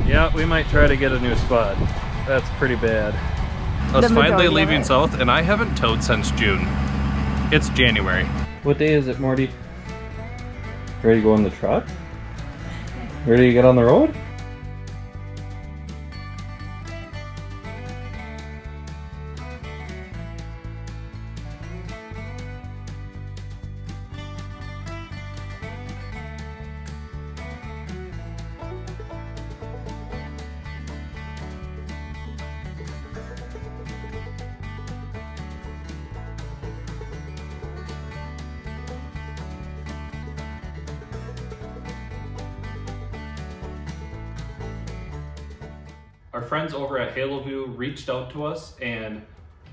Yeah, we might try to get a new spot. That's pretty bad. Us finally leaving south, and I haven't towed since June. It's January. What day is it, Morty? Ready to go in the truck? Ready to get on the road? Our friends over at Haloview reached out to us and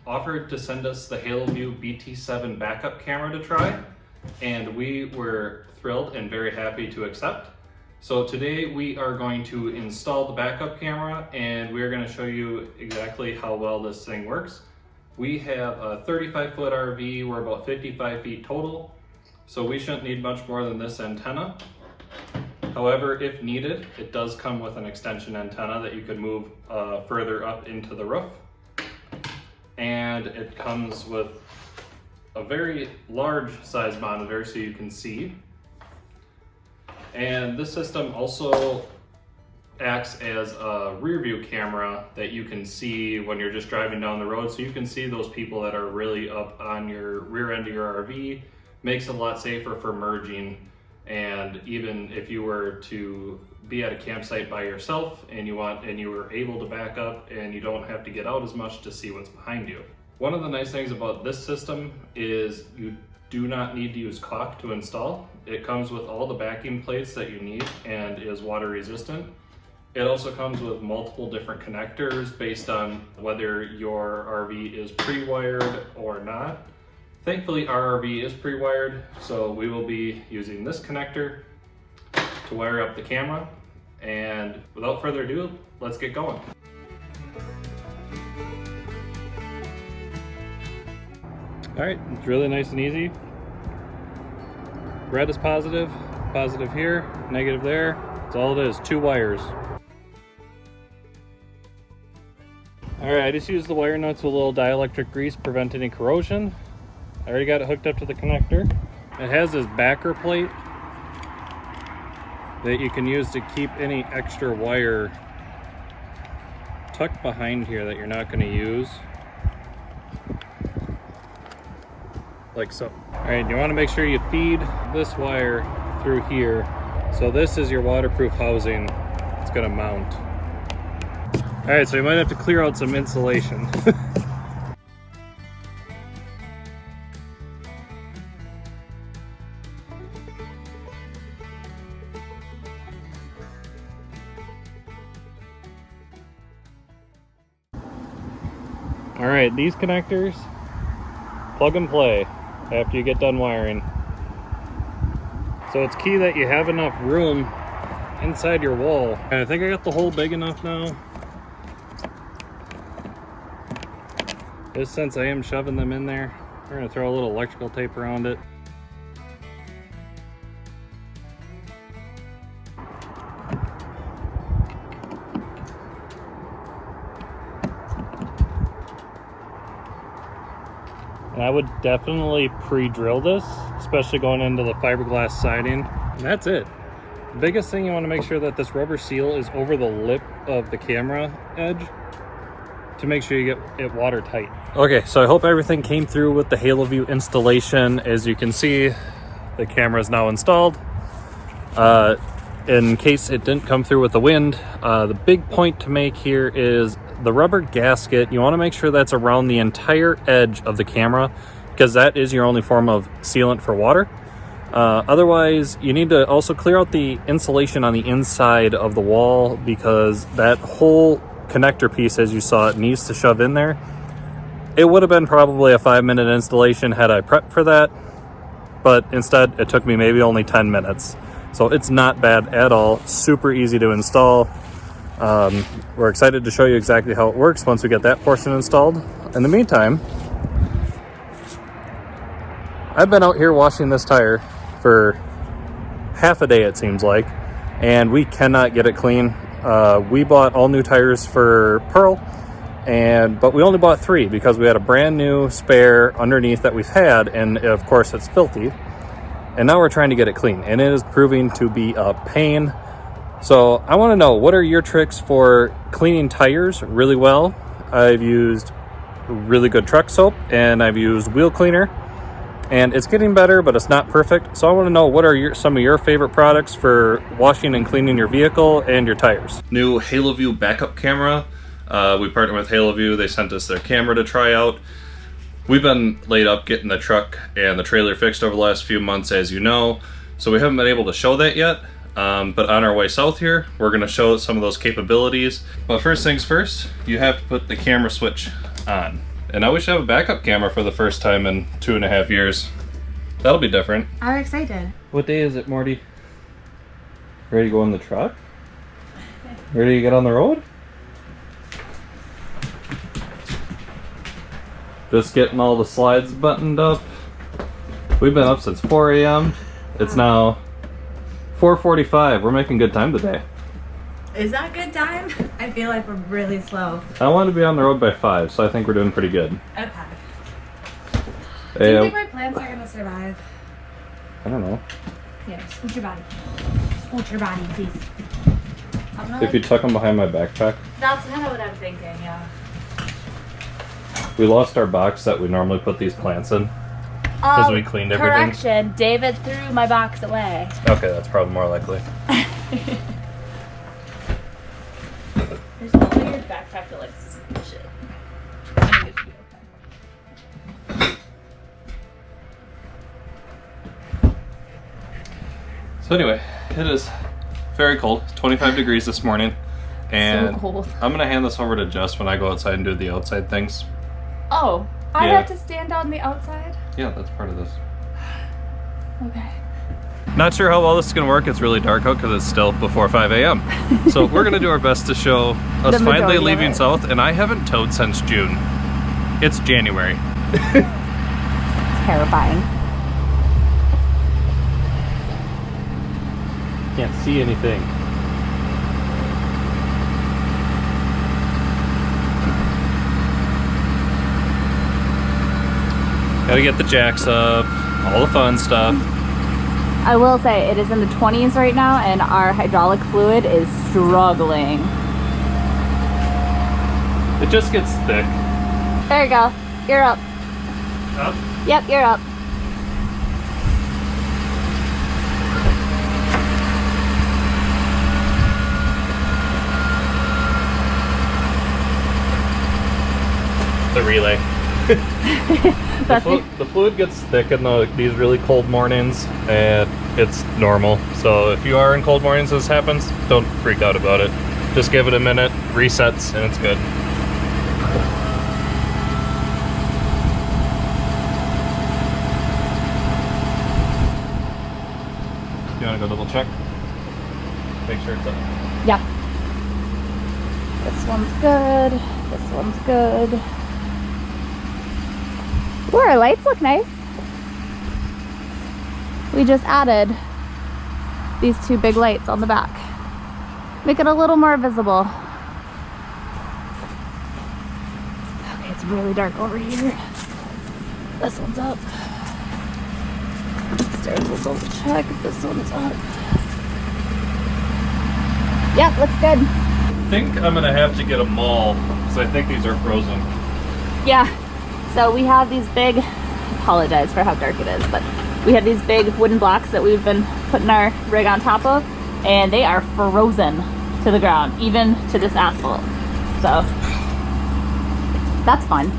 offered to send us the Haloview BT7 Backup Camera to try, and we were thrilled and very happy to accept. So today we are going to install the backup camera, and we're going to show you exactly how well this thing works. We have a 35-foot RV, we're about 55 feet total, so we shouldn't need much more than this antenna. However, if needed, it does come with an extension antenna that you could move further up into the roof. And it comes with a very large size monitor so you can see. And this system also acts as a rear view camera that you can see when you're just driving down the road. So you can see those people that are really up on your rear end of your RV. Makes it a lot safer for merging. And even if you were to be at a campsite by yourself and you were able to back up and you don't have to get out as much to see what's behind you. One of the nice things about this system is you do not need to use caulk to install. It comes with all the backing plates that you need and is water resistant. It also comes with multiple different connectors based on whether your RV is pre-wired or not. Thankfully, our RV is pre-wired, so we will be using this connector to wire up the camera. And without further ado, let's get going. All right, it's really nice and easy. Red is positive, positive here, negative there. That's all it is, 2 wires. All right, I just used the wire nuts with a little dielectric grease, prevent any corrosion. I already got it hooked up to the connector. It has this backer plate that you can use to keep any extra wire tucked behind here that you're not going to use. Like so. All right, you want to make sure you feed this wire through here. So this is your waterproof housing. It's going to mount. All right, so you might have to clear out some insulation. All right, these connectors, plug and play after you get done wiring. So it's key that you have enough room inside your wall. And I think I got the hole big enough now. Just since I am shoving them in there, we're gonna throw a little electrical tape around it. And I would definitely pre-drill this, especially going into the fiberglass siding. And that's it. The biggest thing, you want to make sure that this rubber seal is over the lip of the camera edge to make sure you get it watertight. Okay, so I hope everything came through with the Haloview installation. As you can see, the camera is now installed. In case it didn't come through with the wind, the big point to make here is the rubber gasket. You want to make sure that's around the entire edge of the camera, because that is your only form of sealant for water. Otherwise, you need to also clear out the insulation on the inside of the wall, because that whole connector piece, as you saw, it needs to shove in there. It would have been probably a 5-minute installation had I prepped for that, but instead it took me maybe only 10 minutes. So it's not bad at all, super easy to install. We're excited to show you exactly how it works once we get that portion installed. In the meantime, I've been out here washing this tire for half a day, it seems like, and we cannot get it clean. We bought all new tires for Pearl, but we only bought 3 because we had a brand new spare underneath that we've had, and of course it's filthy. And now we're trying to get it clean, and it is proving to be a pain. So I want to know, what are your tricks for cleaning tires really well? I've used really good truck soap, and I've used wheel cleaner, and it's getting better, but it's not perfect. So I want to know, what are some of your favorite products for washing and cleaning your vehicle and your tires? New Haloview Backup Camera. We partnered with Haloview. They sent us their camera to try out. We've been laid up getting the truck and the trailer fixed over the last few months, as you know, so we haven't been able to show that yet. But on our way south here, we're going to show some of those capabilities. But first things first, you have to put the camera switch on. And now we should have a backup camera for the first time in 2.5 years. That'll be different. I'm excited. What day is it, Morty? Ready to go in the truck? Ready to get on the road? Just getting all the slides buttoned up. We've been up since 4 a.m. It's now 4:45. We're making good time today. Is that good time? I feel like we're really slow. I wanted to be on the road by 5, so I think we're doing pretty good. Okay. Do you Hey, think my plants are gonna survive? I don't know. Here, scoot your body. Scoot your body, please. If you tuck them behind my backpack. That's kind of what I'm thinking, yeah. We lost our box that we normally put these plants in because we cleaned everything. Correction, David threw my box away. Okay, that's probably more likely. There's no way your backpack that like shit. I think it should be okay. So anyway, it is very cold. It's 25 degrees this morning. And So cold. I'm going to hand this over to Jess when I go outside and do the outside things. Oh, I Yeah. have to stand on the outside? Yeah, that's part of this. Okay. Not sure how well this is going to work. It's really dark out because it's still before 5 a.m. So we're going to do our best to show us The finally majority of leaving it. south. And I haven't towed since June. It's January. Terrifying. Can't see anything. Gotta get the jacks up, all the fun stuff. I will say it is in the 20s right now and our hydraulic fluid is struggling. It just gets thick. There you go. You're up. Up? Yep, you're up. The relay. The fluid gets thick in these really cold mornings, and it's normal. So if you are in cold mornings this happens, don't freak out about it. Just give it a minute, resets, and it's good. You want to go double check? Make sure it's up. Yep. This one's good. This one's good. Ooh, our lights look nice. We just added these 2 big lights on the back. Make it a little more visible. Okay, it's really dark over here. This one's up. Stairs will go check. This one's up. Yep, looks good. I think I'm gonna have to get a maul because I think these are frozen. Yeah. So we have these big, apologize for how dark it is, but we have these big wooden blocks that we've been putting our rig on top of, and they are frozen to the ground, even to this asphalt. So that's fun.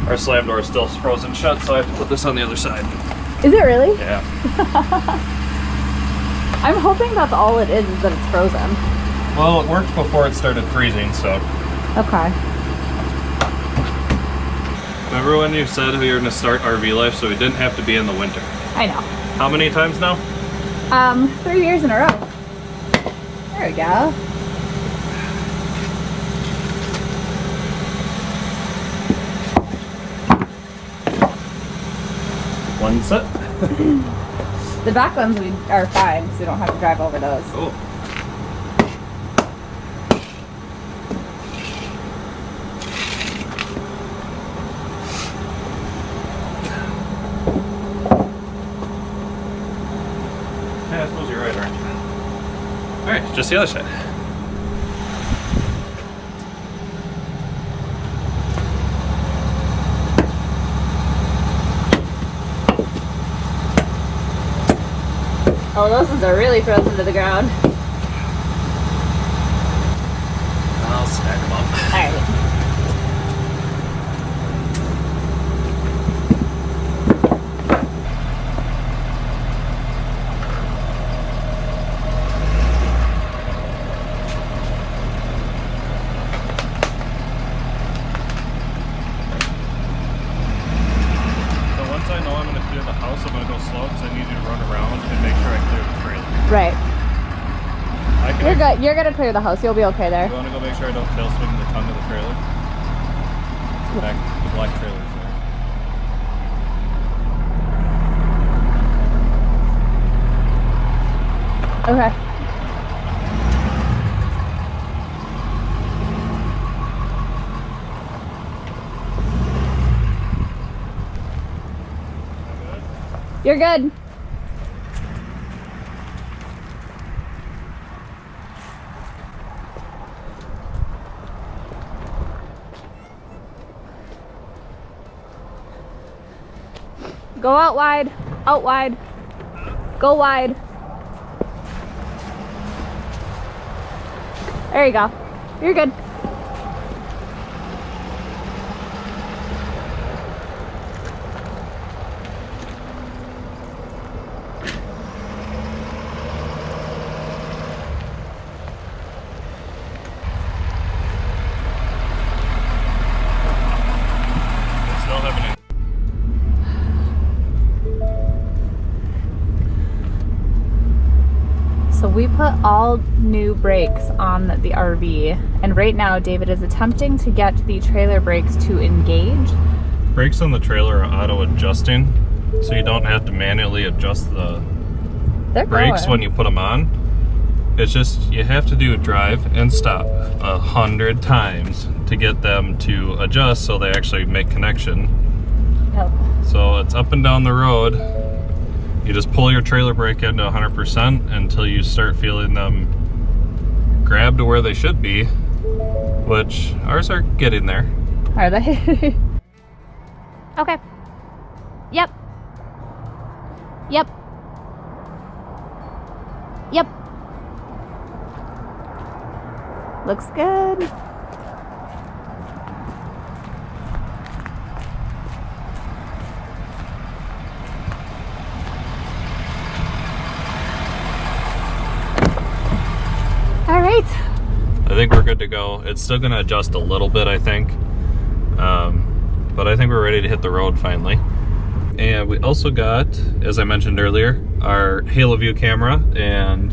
Our slam door is still frozen shut, so I have to put this on the other side. Is it really? Yeah. I'm hoping that's all it is that it's frozen. Well, it worked before it started freezing, so. Okay. Remember when you said we were going to start RV life so we didn't have to be in the winter? I know. How many times now? 3 years in a row. There we go. One set. The back ones are fine, so we don't have to drive over those. Oh. Yeah, I suppose you're right, aren't you? Alright, just the other side. Oh, those ones are really frozen to the ground. I'll stack them up. Alright. Once I know I'm going to clear the house, I'm going to go slow because I need you to run around and make sure I clear the trailer. Right. You're good. You're gonna clear the house. You'll be okay there. You want to go make sure I don't tail swing the tongue of the trailer? Back the black trailer's there. Okay. You're good. Go out wide. Out wide. Go wide. There you go. You're good. Still having it. So we put all new brakes on the RV, and right now David is attempting to get the trailer brakes to engage. Brakes on the trailer are auto adjusting, so you don't have to manually adjust the brakes when you put them on. It's just you have to do drive and stop 100 times to get them to adjust so they actually make connection. Yep. So it's up and down the road. You just pull your trailer brake into 100% until you start feeling them grab to where they should be, which ours are getting there. Are they? Okay. Yep. Yep. Yep. Looks good. All right. I think we're good to go. It's still going to adjust a little bit, I think. But I think we're ready to hit the road finally. And we also got, as I mentioned earlier, our Haloview camera, and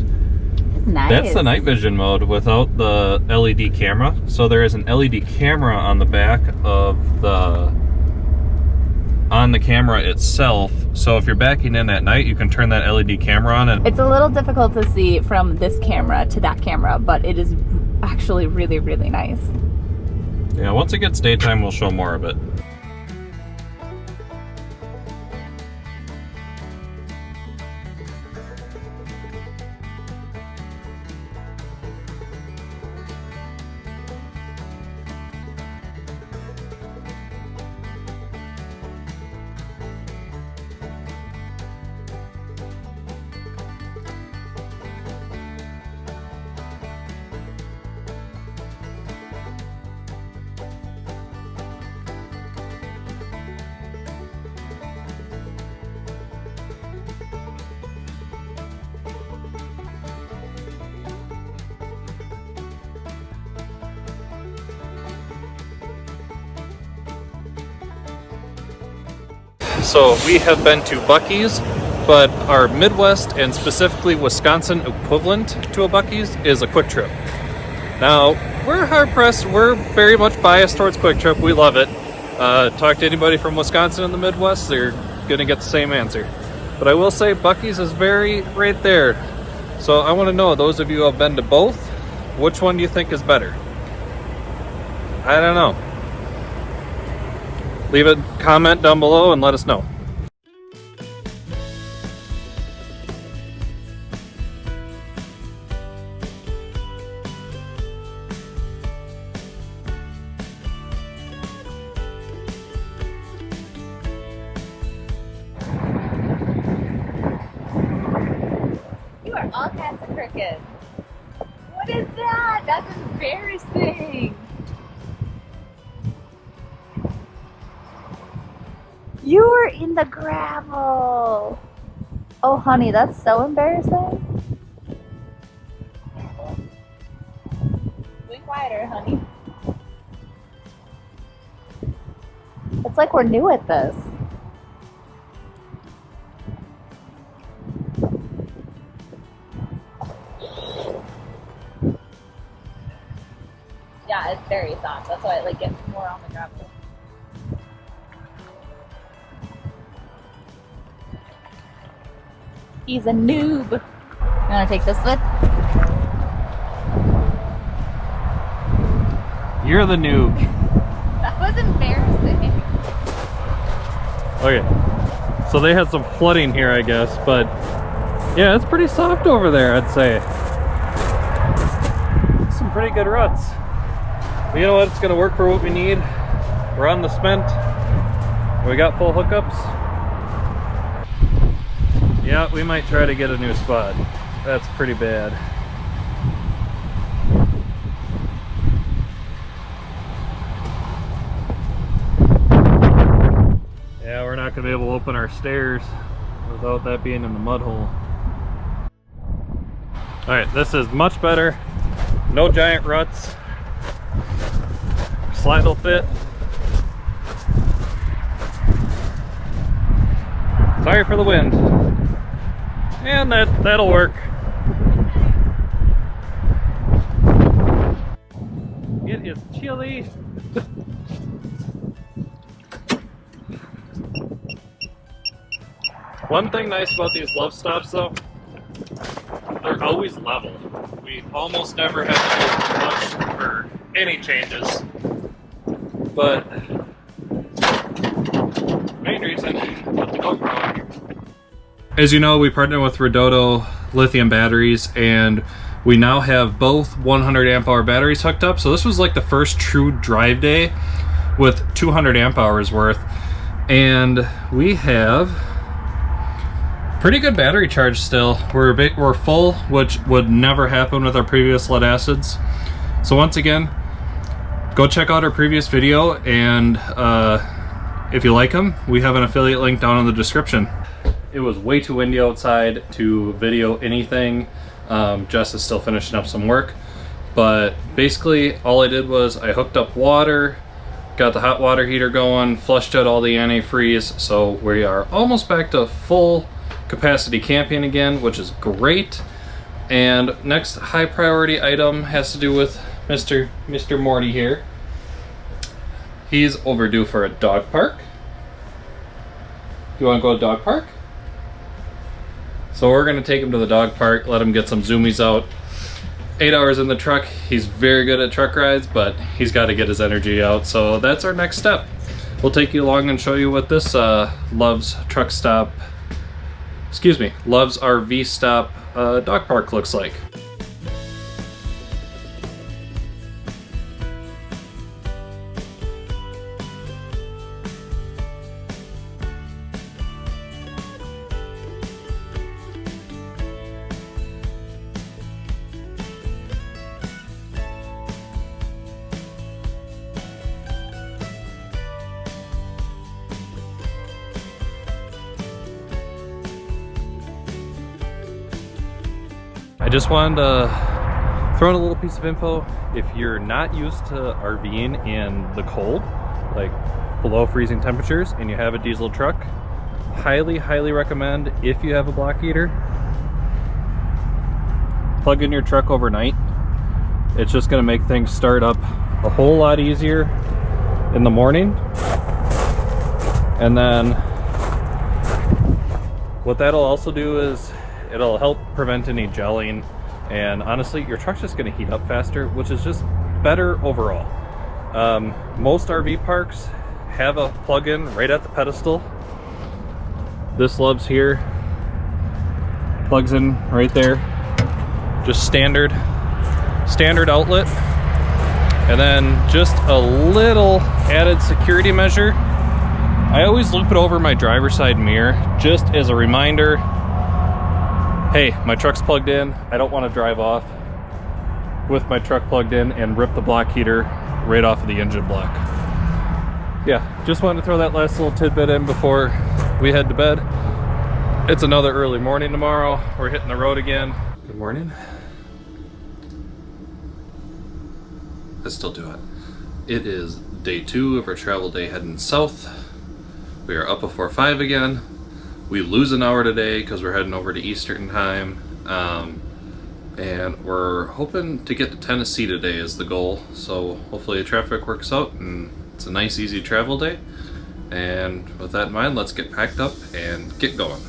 Nice. that's the night vision mode without the LED camera. So there is an LED camera on the back of on the camera itself. So if you're backing in at night, you can turn that LED camera on. And It's a little difficult to see from this camera to that camera, but it is actually really, really nice. yeah, once it gets daytime, we'll show more of it. So we have been to Buc-ee's, but our Midwest and specifically Wisconsin equivalent to a Buc-ee's is a Quick Trip. Now, we're hard pressed. We're very much biased towards Quick Trip. We love it. Talk to anybody from Wisconsin in the Midwest, they're gonna get the same answer. But I will say Buc-ee's is right there. So I want to know, those of you who have been to both, which one do you think is better? I don't know. Leave a comment down below and let us know. You are all kinds of crooked. What is that? That's embarrassing. You were in the gravel. Oh, honey, that's so embarrassing. Be quieter, honey. It's like we're new at this. Yeah, it's very soft. That's why it like gets more on the gravel. He's a noob. You wanna take this with? You're the noob. That was embarrassing. Okay, so they had some flooding here, I guess, but yeah, it's pretty soft over there, I'd say. Some pretty good ruts. But you know what? It's gonna work for what we need. We're on the cement. We got full hookups. Yeah, we might try to get a new spot. That's pretty bad. Yeah, we're not gonna be able to open our stairs without that being in the mud hole. All right, this is much better. No giant ruts. Slide will fit. Sorry for the wind. And that'll work. It is chilly. One thing nice about these love stops though, they're always level. We almost never have to do much for any changes. But main reason, put the GoPro on here. As you know, we partner with Redodo lithium batteries, and we now have both 100 amp hour batteries hooked up. So this was like the first true drive day with 200 amp hours worth, and we have pretty good battery charge still. We're full, which would never happen with our previous lead acids. So once again, go check out our previous video, and if you like them, we have an affiliate link down in the description. It was way too windy outside to video anything. Jess is still finishing up some work, but basically all I did was I hooked up water, got the hot water heater going, flushed out all the antifreeze, so we are almost back to full capacity camping again, which is great. And next high priority item has to do with Mr. Morty here. He's overdue for a dog park. You want to go to dog park? So we're gonna take him to the dog park, let him get some zoomies out. 8 hours in the truck. He's very good at truck rides, but he's got to get his energy out. So that's our next step. We'll take you along and show you what this Love's truck stop, Love's RV stop dog park looks like. I just wanted to throw in a little piece of info. If you're not used to RVing in the cold, like below freezing temperatures, and you have a diesel truck, highly recommend, if you have a block heater, plug in your truck overnight. It's just going to make things start up a whole lot easier in the morning, and then What that'll also do is it'll help prevent any gelling, and honestly your truck's just going to heat up faster, which is just better overall. Most RV parks have a plug-in right at the pedestal. This Love's here plugs in right there, just standard outlet. And then just a little added security measure, I always loop it over my driver's side mirror just as a reminder, hey, my truck's plugged in, I don't want to drive off with my truck plugged in and rip the block heater right off of the engine block. Yeah, just wanted to throw that last little tidbit in before we head to bed. It's another early morning tomorrow. We're hitting the road again. Good morning. I still do it. It is day 2 of our travel day heading south. We are up before 5 again. We lose an hour today because we're heading over to Eastern time. And we're hoping to get to Tennessee today is the goal. So hopefully the traffic works out and it's a nice easy travel day. And with that in mind, let's get packed up and get going.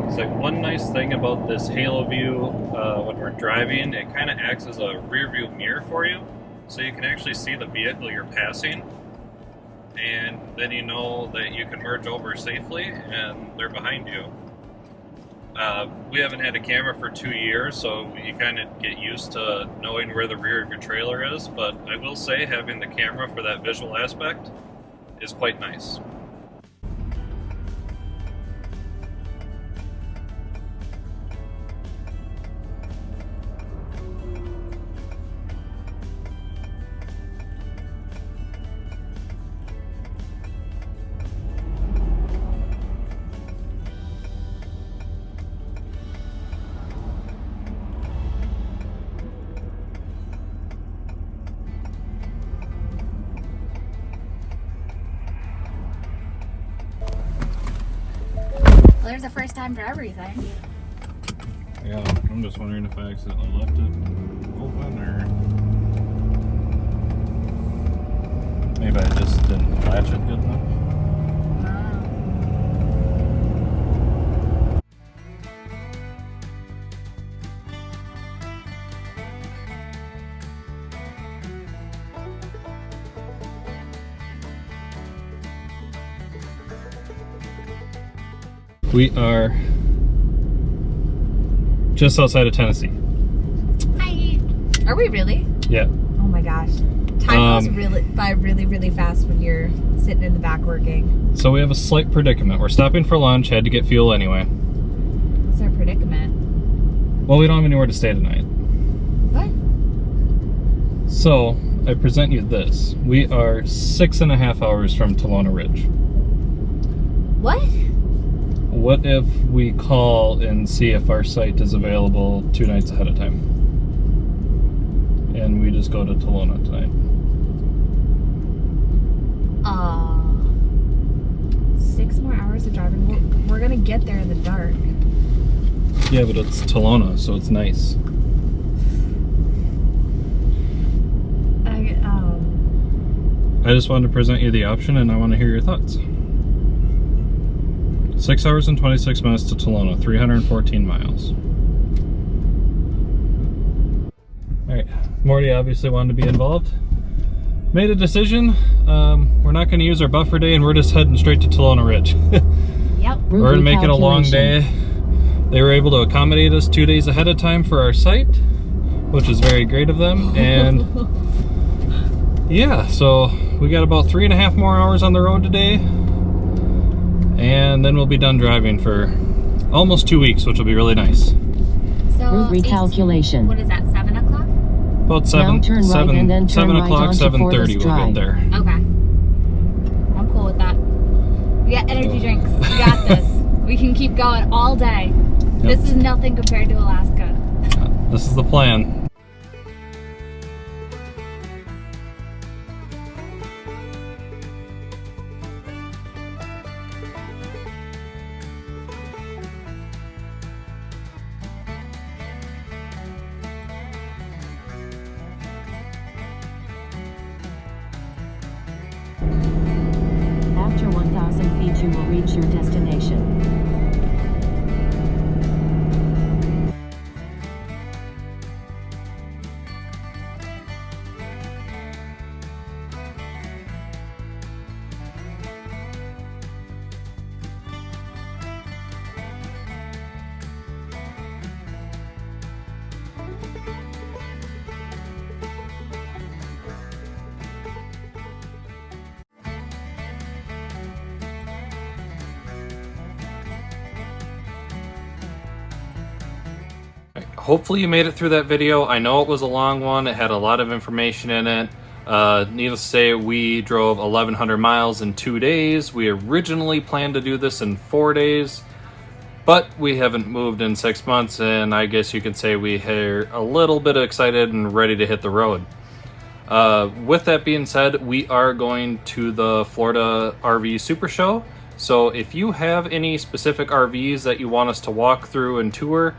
It's like one nice thing about this Haloview when we're driving, it kind of acts as a rear view mirror for you. So you can actually see the vehicle you're passing, and then you know that you can merge over safely and they're behind you. We haven't had a camera for 2 years, so you kind of get used to knowing where the rear of your trailer is, but I will say having the camera for that visual aspect is quite nice. Well, there's a first time for everything. Yeah, I'm just wondering if I accidentally left it open or maybe I just didn't latch it good enough. We are just outside of Tennessee. Hi. Are we really? Yeah. Oh my gosh. Time goes by really fast when you're sitting in the back working. So we have a slight predicament. We're stopping for lunch, had to get fuel anyway. What's our predicament? Well, we don't have anywhere to stay tonight. What? So I present you this. We are 6.5 hours from Tolona Ridge. What? What if we call and see if our site is available 2 nights ahead of time? And we just go to Tolona tonight. 6 more hours of driving. We're gonna get there in the dark. Yeah, but it's Tolona, so it's nice. I just wanted to present you the option and I want to hear your thoughts. 6 hours and 26 minutes to Tolona, 314 miles. Alright, Morty obviously wanted to be involved. Made a decision. We're not going to use our buffer day and we're just heading straight to Tolona Ridge. Yep. We're going to make it a long day. They were able to accommodate us 2 days ahead of time for our site, which is very great of them. And yeah, so we got about 3.5 more hours on the road today. And then we'll be done driving for almost 2 weeks, which will be really nice. So Route recalculation. what is that, 7 o'clock? About Now turn right and then turn 7 right o'clock, onto 7:30 Forest we'll Drive. get there. Okay. I'm cool with that. We got energy drinks. We got this. We can keep going all day. Yep. This is nothing compared to Alaska. This is the plan. After 1,000 feet you will reach your destination. Hopefully you made it through that video. I know it was a long one. It had a lot of information in it. Needless to say, we drove 1,100 miles in 2 days. We originally planned to do this in 4 days, but we haven't moved in 6 months, and I guess you could say we are a little bit excited and ready to hit the road. With that being said, we are going to the Florida RV Super Show. So if you have any specific RVs that you want us to walk through and tour,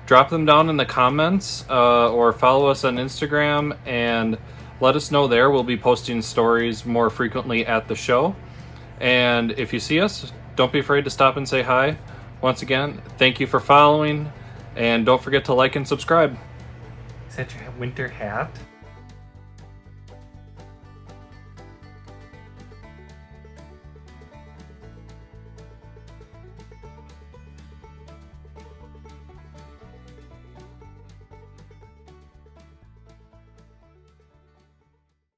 drop them down in the comments or follow us on Instagram and let us know there. We'll be posting stories more frequently at the show. And if you see us, don't be afraid to stop and say hi. Once again, thank you for following, and don't forget to like and subscribe. Is that your winter hat?